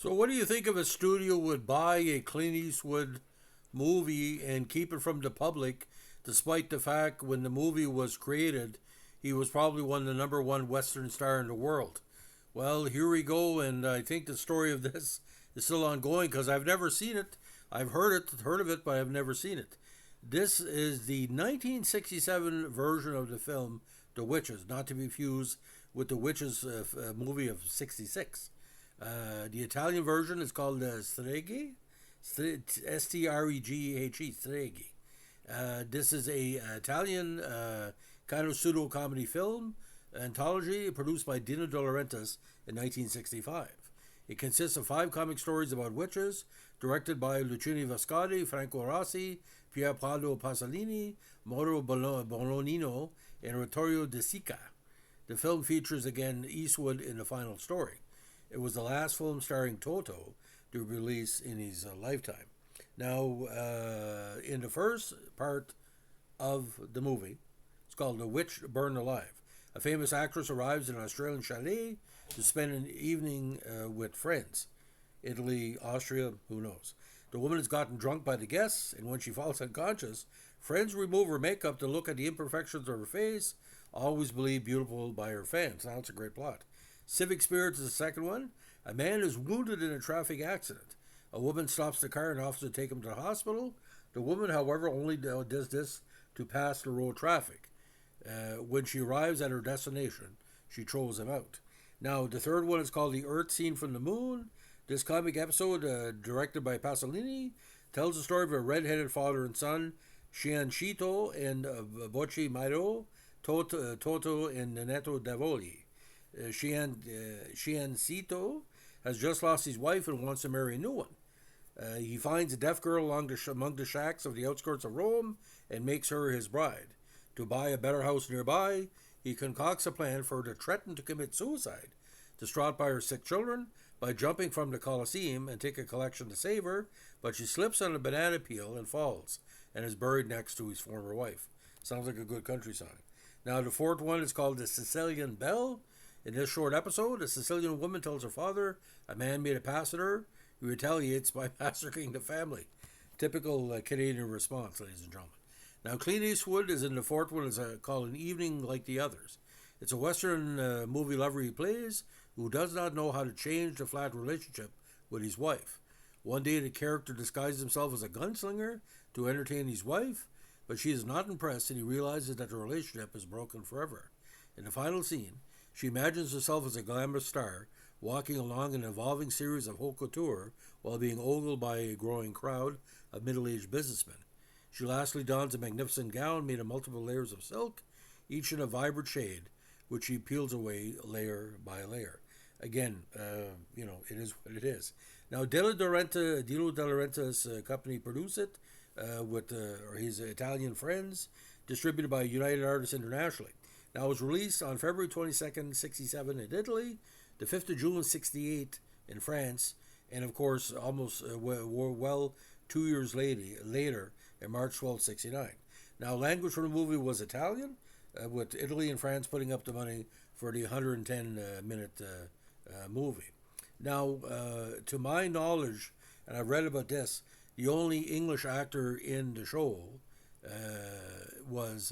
So, what do you think of a studio would buy a Clint Eastwood movie and keep it from the public, despite the fact when the movie was created, he was probably the number one Western star in the world? Well, here we go, and I think the story of this is still ongoing because I've never seen it. I've heard of it, but I've never seen it. This is the 1967 version of the film The Witches, not to be fused with the Witches movie of '66. The Italian version is called Streghe, Streghe, Streghe. This is a Italian kind of pseudo comedy film anthology produced by Dino de Laurentiis in 1965. It consists of 5 comic stories about witches, directed by Luciani Vascari, Franco Rossi, Pier Paolo Pasolini, Mauro Bolognino, and Vittorio De Sica. The film features again Eastwood in the final story. It was the last film starring Toto to release in his lifetime. Now, in the first part of the movie, it's called The Witch Burned Alive. A famous actress arrives in an Australian chalet to spend an evening with friends. Italy, Austria, who knows. The woman has gotten drunk by the guests, and when she falls unconscious, friends remove her makeup to look at the imperfections of her face, always believed beautiful by her fans. Now, it's a great plot. Civic Spirits is the second one. A man is wounded in a traffic accident. A woman stops the car and offers to take him to the hospital. The woman, however, only does this to pass the road traffic. When she arrives at her destination, she throws him out. Now, the third one is called The Earth Scene from the Moon. This comic episode, directed by Pasolini, tells the story of a red-headed father and son, Ciancito and Bocci Mairo, Toto and Neneto Davoli. Ciancito has just lost his wife and wants to marry a new one. He finds a deaf girl among the shacks of the outskirts of Rome and makes her his bride. To buy a better house nearby, he concocts a plan for her to threaten to commit suicide, distraught by her sick children, by jumping from the Colosseum and take a collection to save her, but she slips on a banana peel and falls, and is buried next to his former wife. Sounds like a good country song. Now, the fourth one is called The Sicilian Belle. In this short episode, a Sicilian woman tells her father a man made a pass at her. He retaliates by massacring the family. Typical Canadian response, ladies and gentlemen. Now, Clint Eastwood is in the fourth one. It's called An Evening Like the Others. It's a Western movie lover he plays who does not know how to change the flat relationship with his wife. One day, the character disguises himself as a gunslinger to entertain his wife, but she is not impressed and he realizes that the relationship is broken forever. In the final scene, she imagines herself as a glamorous star walking along an evolving series of haute couture while being ogled by a growing crowd of middle-aged businessmen. She lastly dons a magnificent gown made of multiple layers of silk, each in a vibrant shade, which she peels away layer by layer. Again, it is what it is. Now, Dino de Laurentiis company produced it with his Italian friends, distributed by United Artists Internationally. Now, it was released on February 22nd, 67 in Italy, the 5th of June, 68 in France, and of course, almost 2 years later in March 12, 69. Now, language for the movie was Italian, with Italy and France putting up the money for the 110-minute movie. Now, to my knowledge, and I've read about this, the only English actor in the show was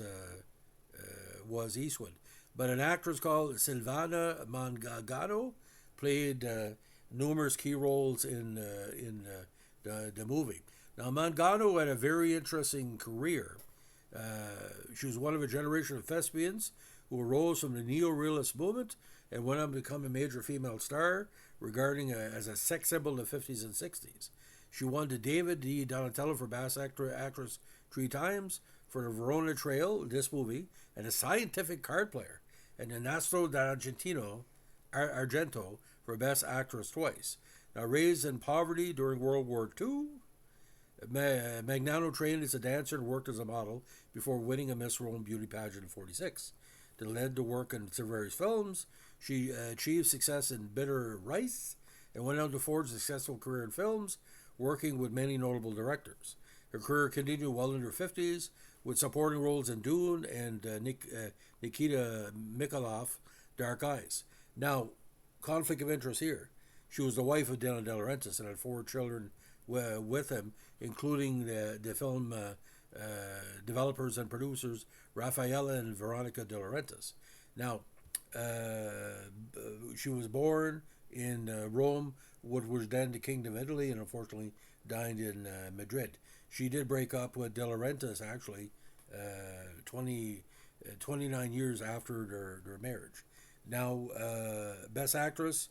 Eastwood. But an actress called Silvana Mangano played numerous key roles in the movie. Now, Mangano had a very interesting career. She was one of a generation of thespians who arose from the neo-realist movement and went on to become a major female star, regarding as a sex symbol in the 50s and 60s. She won the David di Donatello for Best Actress 3 times for the Verona Trail, this movie, and a scientific card player, and the Nastro d'Argento for Best Actress twice. Now, raised in poverty during World War II, Magnano trained as a dancer and worked as a model before winning a Miss Rome beauty pageant in '46. That led to work in various films. She achieved success in Bitter Rice and went on to forge a successful career in films, working with many notable directors. Her career continued well into her 50s, with supporting roles in Dune and Nikita Mikhailov, Dark Eyes. Now, conflict of interest here. She was the wife of Dino de Laurentiis and had 4 children with him, including the film developers and producers Raffaella and Veronica de Laurentiis. Now, she was born in Rome, what was then the Kingdom of Italy, and unfortunately died in Madrid. She did break up with De Laurentiis, actually, 29 years after their marriage. Now, Best Actress,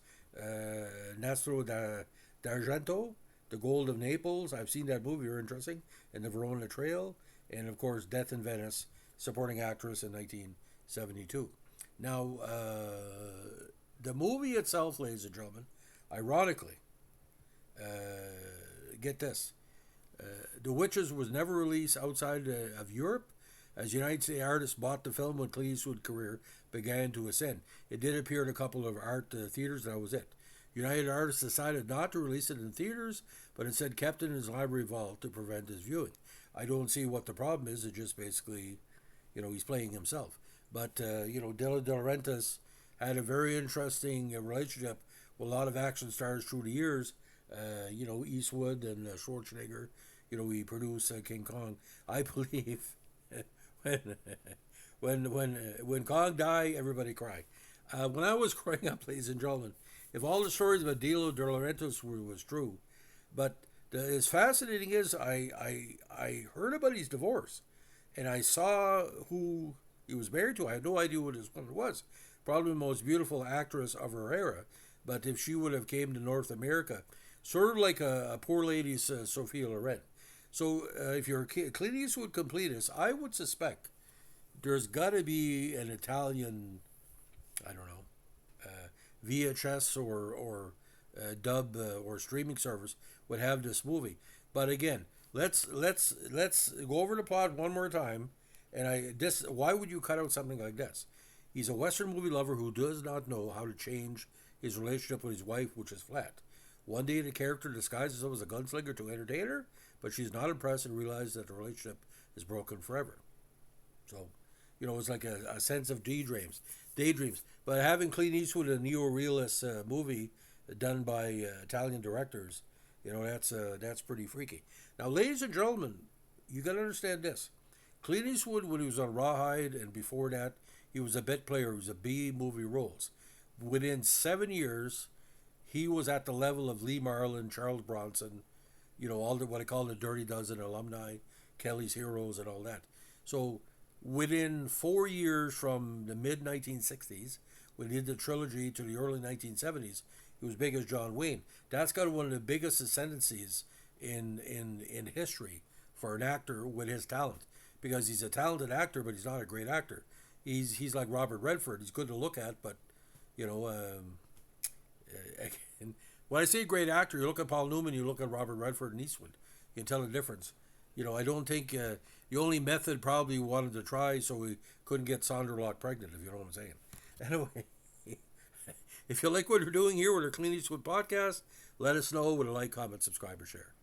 Nastro d'Argento, The Gold of Naples. I've seen that movie, very interesting. And The Verona Trail. And, of course, Death in Venice, Supporting Actress in 1972. Now, the movie itself, ladies and gentlemen, ironically, get this, The Witches was never released outside of Europe, as United States artists bought the film when Clint Eastwood's career began to ascend. It did appear in a couple of art theaters, and that was it. United Artists decided not to release it in theaters, but instead kept it in his library vault to prevent his viewing. I don't see what the problem is. It just basically, he's playing himself. But, Dino de Laurentiis had a very interesting relationship with a lot of action stars through the years. Eastwood and Schwarzenegger. He produced King Kong. I believe when Kong died, everybody cried. When I was growing up, ladies and gentlemen, if all the stories about Dino de Laurentiis was true, but as fascinating is, I heard about his divorce, and I saw who he was married to. I had no idea what his woman was. Probably the most beautiful actress of her era. But if she would have came to North America, sort of like a poor lady's Sophia Loren. So if you're a Clint Eastwood completist, I would suspect there's got to be an Italian, I don't know, VHS or dub or streaming service would have this movie. But again, let's go over the plot one more time. And why would you cut out something like this? He's a Western movie lover who does not know how to change his relationship with his wife, which is flat. One day the character disguises himself as a gunslinger to entertain her, but she's not impressed and realizes that the relationship is broken forever. So, it's like a sense of daydreams. But having Clint Eastwood, a neo-realist movie done by Italian directors, that's pretty freaky. Now, ladies and gentlemen, you got to understand this. Clint Eastwood, when he was on Rawhide and before that, he was a bit player. He was a B movie roles. Within 7 years, he was at the level of Lee Marlin, Charles Bronson, all the what I call the Dirty Dozen alumni, Kelly's Heroes, and all that. So within 4 years from the mid-1960s, when he did the trilogy, to the early 1970s, he was big as John Wayne. That's got one of the biggest ascendancies in history for an actor with his talent, because he's a talented actor, but he's not a great actor. He's like Robert Redford. He's good to look at, but when I say great actor, you look at Paul Newman, you look at Robert Redford and Eastwood. You can tell the difference. I don't think the only method probably he wanted to try so he couldn't get Sandra Bullock pregnant, if you know what I'm saying. Anyway, if you like what we're doing here with our Clint Eastwood podcast, let us know with a like, comment, subscribe, or share.